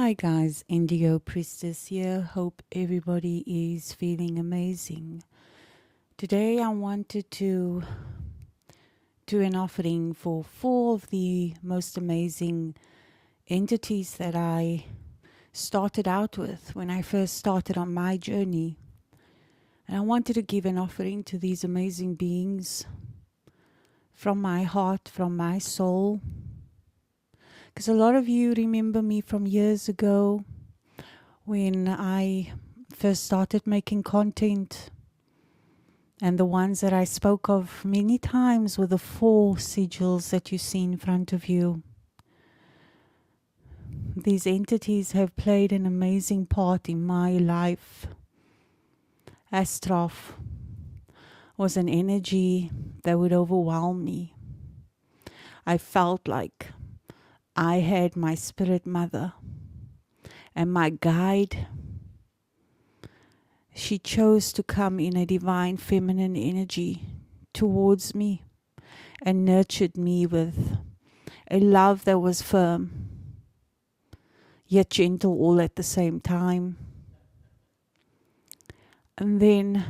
Hi guys, Indigo Priestess here. Hope everybody is feeling amazing. Today I wanted to do an offering for 4 of the most amazing entities that I started out with when I first started on my journey. And I wanted to give an offering to these amazing beings from my heart, from my soul. Because a lot of you remember me from years ago when I first started making content, and the ones that I spoke of many times were the 4 sigils that you see in front of you. These entities have played an amazing part in my life. Astaroth was an energy that would overwhelm me. I felt like I had my spirit mother and my guide. She chose to come in a divine feminine energy towards me and nurtured me with a love that was firm, yet gentle all at the same time. And then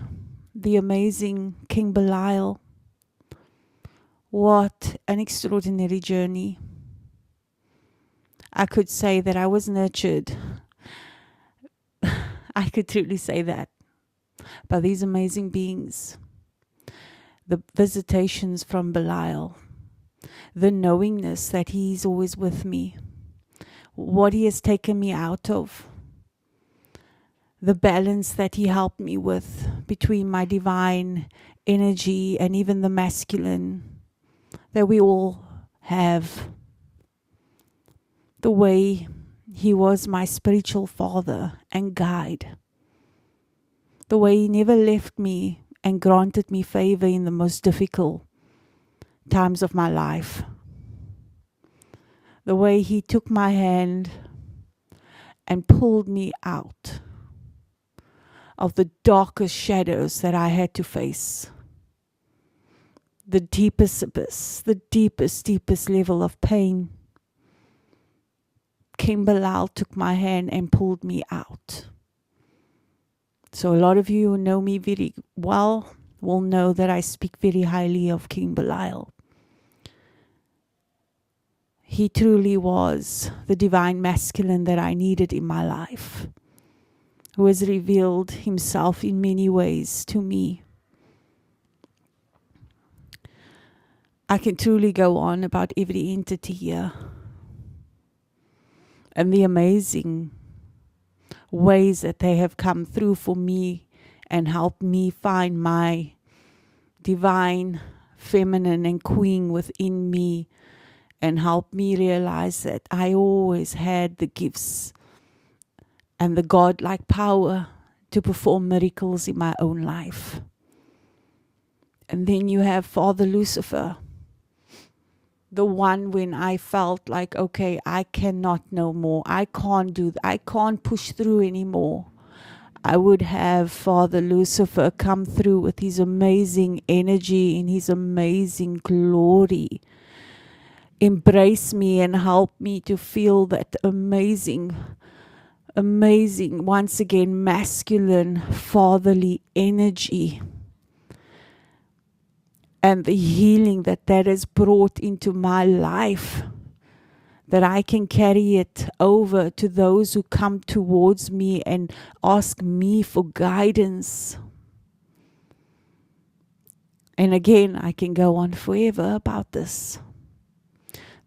the amazing King Belial. What an extraordinary journey. I could say that I was nurtured. I could truly say that. By these amazing beings. The visitations from Belial. The knowingness that he's always with me. What he has taken me out of. The balance that he helped me with between my divine energy and even the masculine that we all have. The way he was my spiritual father and guide. The way he never left me and granted me favor in the most difficult times of my life. The way he took my hand and pulled me out of the darkest shadows that I had to face. The deepest abyss, the deepest level of pain. King Belial took my hand and pulled me out. So a lot of you who know me very well will know that I speak very highly of King Belial. He truly was the divine masculine that I needed in my life, who has revealed himself in many ways to me. I can truly go on about every entity here and the amazing ways that they have come through for me and helped me find my divine feminine and queen within me, and helped me realize that I always had the gifts and the godlike power to perform miracles in my own life. And then you have Father Lucifer, the one when I felt like, okay, I cannot no more. I can't push through anymore. I would have Father Lucifer come through with his amazing energy and his amazing glory. Embrace me and help me to feel that amazing, once again, masculine, fatherly energy. And the healing that has brought into my life, that I can carry it over to those who come towards me and ask me for guidance. And again, I can go on forever about this.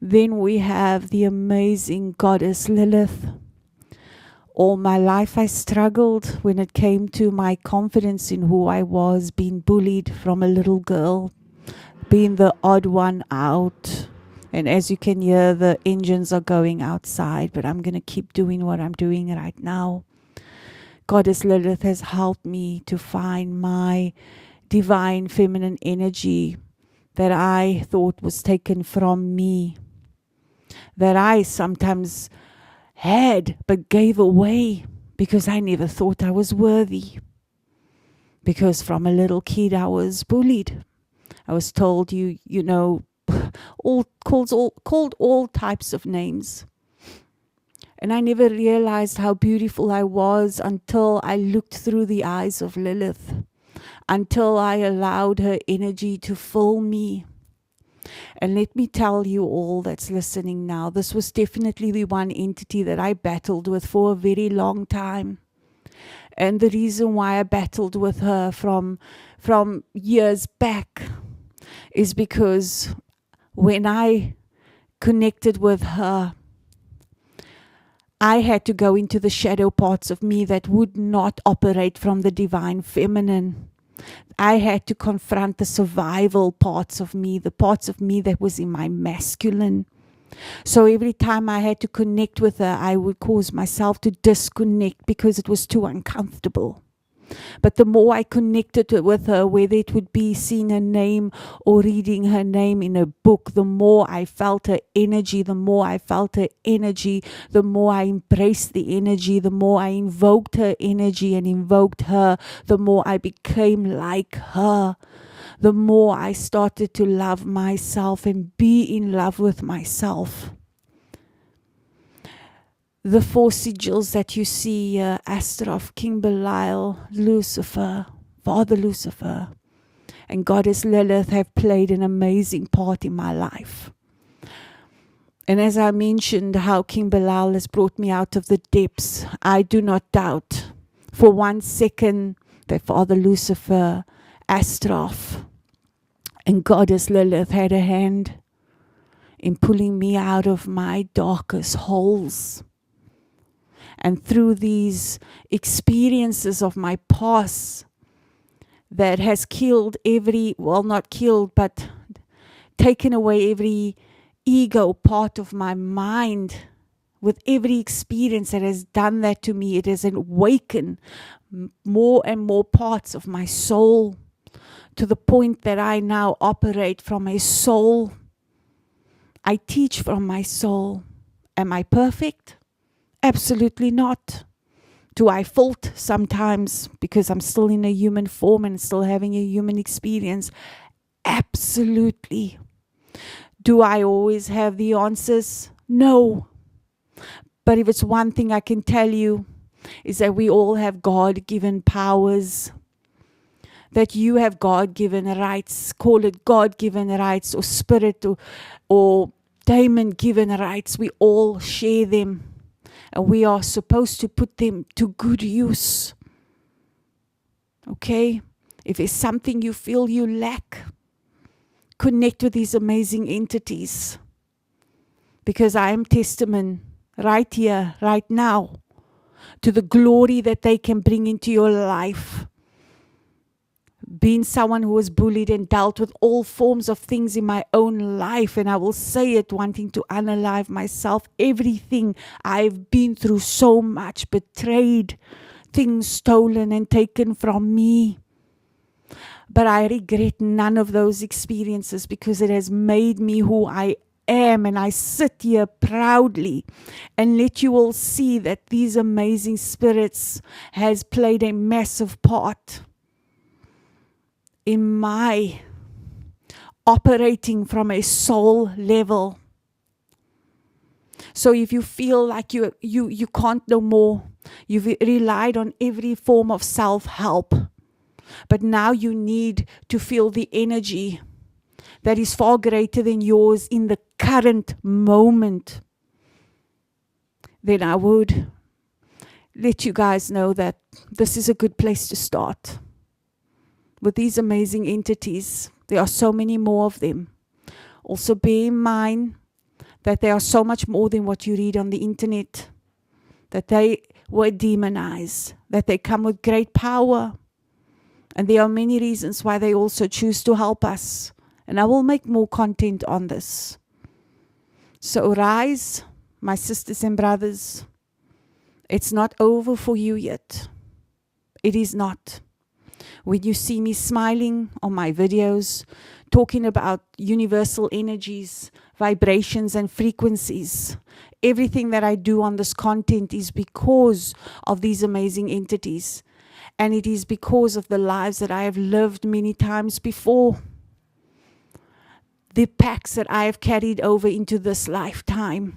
Then we have the amazing goddess Lilith. All my life I struggled when it came to my confidence in who I was, being bullied from a little girl, being the odd one out. And as you can hear, the engines are going outside, but I'm going to keep doing what I'm doing right now. Goddess Lilith has helped me to find my divine feminine energy that I thought was taken from me, that I sometimes had but gave away because I never thought I was worthy. Because from a little kid I was bullied. I was told you know, called all types of names. And I never realized how beautiful I was until I looked through the eyes of Lilith, until I allowed her energy to fill me. And let me tell you all that's listening now, this was definitely the one entity that I battled with for a very long time. And the reason why I battled with her from years back is because when I connected with her, I had to go into the shadow parts of me that would not operate from the divine feminine. I had to confront the survival parts of me, the parts of me that was in my masculine. So every time I had to connect with her, I would cause myself to disconnect because it was too uncomfortable. But the more I connected with her, whether it would be seeing her name or reading her name in a book, the more I felt her energy, the more I felt her energy, the more I embraced the energy, the more I invoked her energy and invoked her, the more I became like her. The more I started to love myself and be in love with myself. The 4 sigils that you see here, Astaroth, King Belial, Lucifer, Father Lucifer, and Goddess Lilith have played an amazing part in my life. And as I mentioned how King Belial has brought me out of the depths, I do not doubt for 1 second that Father Lucifer, Astaroth, and Goddess Lilith had a hand in pulling me out of my darkest holes. And through these experiences of my past that has killed not killed, but taken away every ego part of my mind, with every experience that has done that to me, it has awakened more and more parts of my soul to the point that I now operate from a soul. I teach from my soul. Am I perfect? Absolutely not. Do I fault sometimes because I'm still in a human form and still having a human experience? Absolutely. Do I always have the answers? No. But if it's one thing I can tell you, is that we all have God-given powers. That you have God-given rights. Call it God-given rights or spirit or demon-given rights. We all share them. And we are supposed to put them to good use. Okay? If there's something you feel you lack, connect with these amazing entities. Because I am testament right here, right now, to the glory that they can bring into your life. Being someone who was bullied and dealt with all forms of things in my own life, and I will say it, wanting to unalive myself, everything I've been through, so much betrayed, things stolen and taken from me. But I regret none of those experiences because it has made me who I am, and I sit here proudly and let you all see that these amazing spirits has played a massive part in my operating from a soul level. So if you feel like you can't no more, you've relied on every form of self-help, but now you need to feel the energy that is far greater than yours in the current moment, then I would let you guys know that this is a good place to start. With these amazing entities, there are so many more of them. Also bear in mind that they are so much more than what you read on the internet, that they were demonized, that they come with great power, and there are many reasons why they also choose to help us. And I will make more content on this. So rise, my sisters and brothers. It's not over for you yet. It is not. When you see me smiling on my videos, talking about universal energies, vibrations and frequencies, everything that I do on this content is because of these amazing entities. And it is because of the lives that I have lived many times before. The pacts that I have carried over into this lifetime.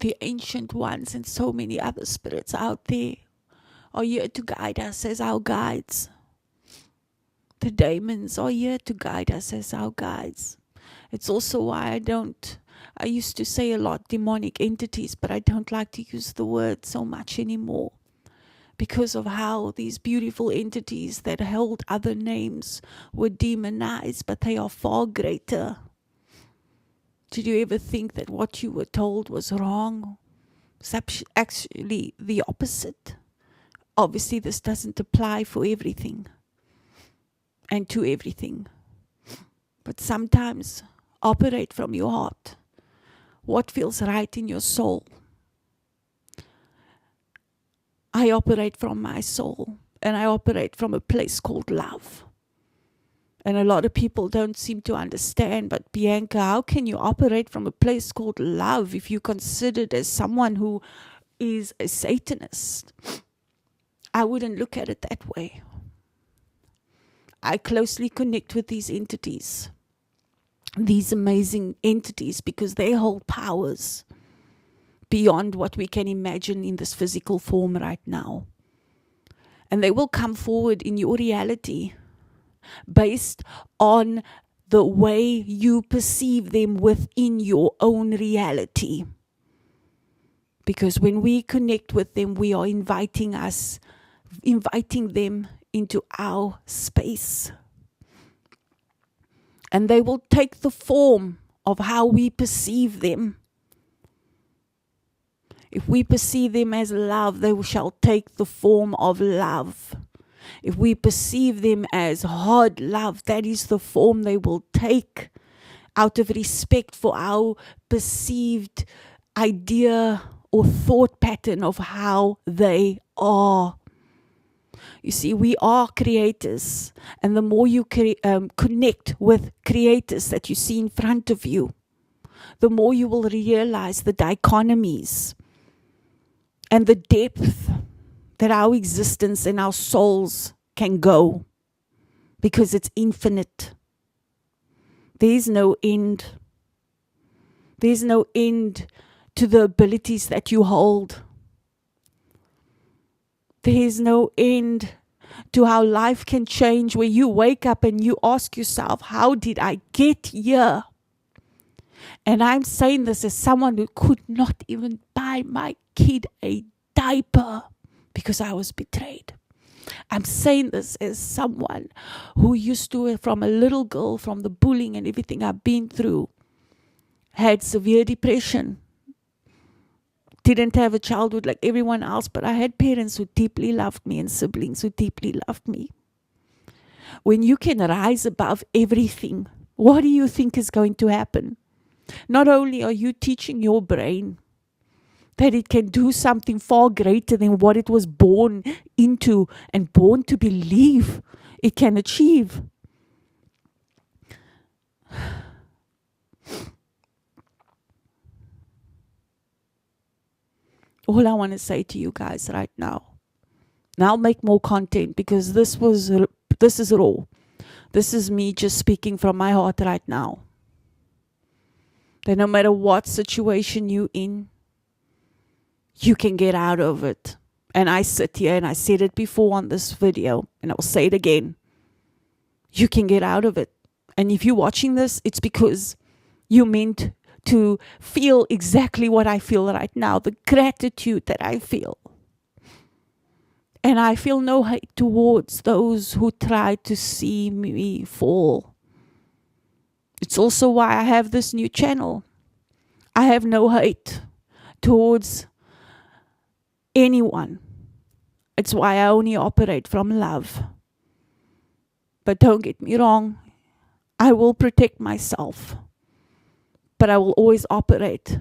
The ancient ones and so many other spirits out there are here to guide us as our guides. The demons are here to guide us as our guides. It's also why I used to say a lot demonic entities, but I don't like to use the word so much anymore, because of how these beautiful entities that held other names were demonized, but they are far greater. Did you ever think that what you were told was wrong? It's actually the opposite. Obviously, this doesn't apply for everything and to everything. But sometimes operate from your heart. What feels right in your soul? I operate from my soul, and I operate from a place called love. And a lot of people don't seem to understand, but Bianca, how can you operate from a place called love if you're considered as someone who is a Satanist? I wouldn't look at it that way. I closely connect with these entities, these amazing entities, because they hold powers beyond what we can imagine in this physical form right now. And they will come forward in your reality based on the way you perceive them within your own reality. Because when we connect with them, we are inviting them into our space. And they will take the form of how we perceive them. If we perceive them as love, they shall take the form of love. If we perceive them as hard love, that is the form they will take, out of respect for our perceived idea or thought pattern of how they are. You see, we are creators, and the more you connect with creators that you see in front of you, the more you will realize the dichotomies and the depth that our existence and our souls can go, because it's infinite. There is no end. There is no end to the abilities that you hold. There is no end to how life can change, where you wake up and you ask yourself, how did I get here? And I'm saying this as someone who could not even buy my kid a diaper because I was betrayed. I'm saying this as someone who used to, from a little girl, from the bullying and everything I've been through, had severe depression. Didn't have a childhood like everyone else, but I had parents who deeply loved me and siblings who deeply loved me. When you can rise above everything, what do you think is going to happen? Not only are you teaching your brain that it can do something far greater than what it was born into and born to believe it can achieve. All I want to say to you guys right now, and I'll make more content because this is raw. This is me just speaking from my heart right now. That no matter what situation you're in, you can get out of it. And I sit here and I said it before on this video, and I'll say it again. You can get out of it. And if you're watching this, it's because you meant to feel exactly what I feel right now, the gratitude that I feel. And I feel no hate towards those who try to see me fall. It's also why I have this new channel. I have no hate towards anyone. It's why I only operate from love. But don't get me wrong, I will protect myself. But I will always operate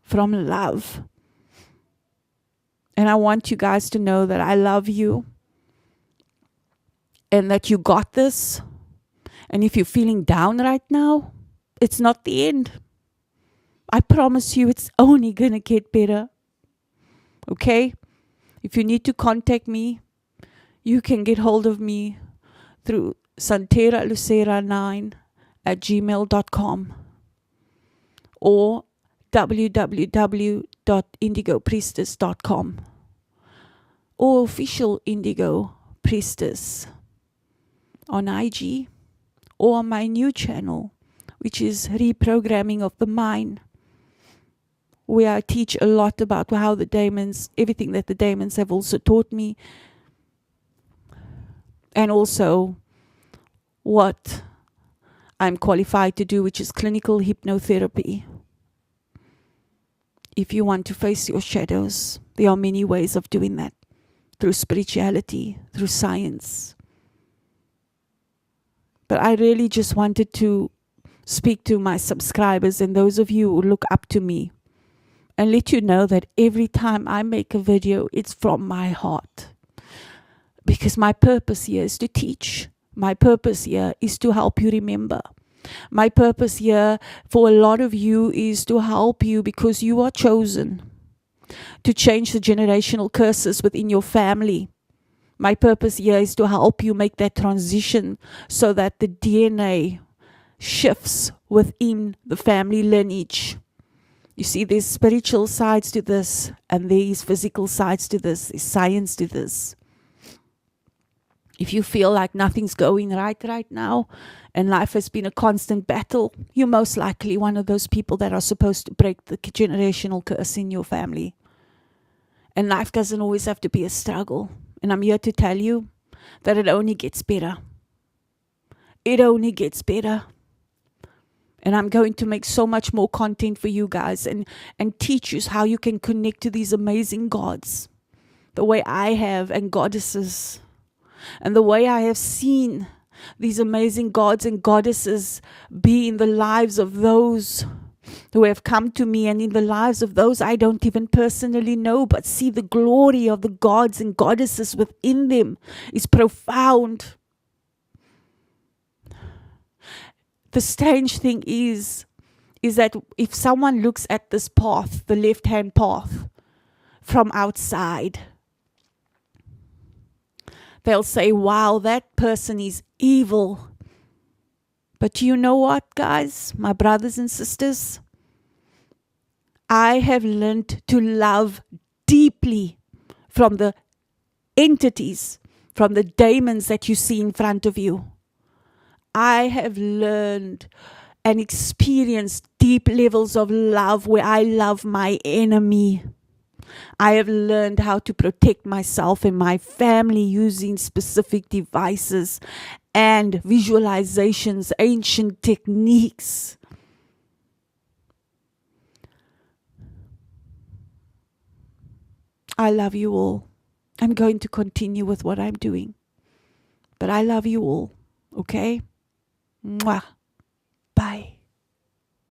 from love. And I want you guys to know that I love you and that you got this. And if you're feeling down right now, it's not the end. I promise you it's only going to get better. Okay? If you need to contact me, you can get hold of me through santeralucera9@gmail.com or www www.indigopriestess.com or official Indigo Priestess on IG, or on my new channel, which is Reprogramming of the Mind, where I teach a lot about how the demons, everything that the demons have also taught me, and also what I'm qualified to do, which is clinical hypnotherapy. If you want to face your shadows, there are many ways of doing that, through spirituality, through science. But I really just wanted to speak to my subscribers and those of you who look up to me, and let you know that every time I make a video, it's from my heart. Because my purpose here is to teach. My purpose here is to help you remember. My purpose here for a lot of you is to help you, because you are chosen to change the generational curses within your family. My purpose here is to help you make that transition so that the DNA shifts within the family lineage. You see, there's spiritual sides to this, and there's physical sides to this, there's science to this. If you feel like nothing's going right now, and life has been a constant battle, you're most likely one of those people that are supposed to break the generational curse in your family. And life doesn't always have to be a struggle. And I'm here to tell you that it only gets better. It only gets better. And I'm going to make so much more content for you guys and teach you how you can connect to these amazing gods, the way I have, and goddesses. And the way I have seen these amazing gods and goddesses be in the lives of those who have come to me, and in the lives of those I don't even personally know, but see the glory of the gods and goddesses within them is profound. The strange thing is that if someone looks at this path, the left-hand path, from outside, they'll say, wow, that person is evil. But you know what, guys, my brothers and sisters? I have learned to love deeply from the entities, from the demons that you see in front of you. I have learned and experienced deep levels of love where I love my enemy. I have learned how to protect myself and my family using specific devices and visualizations, ancient techniques. I love you all. I'm going to continue with what I'm doing. But I love you all. Okay? Mwah.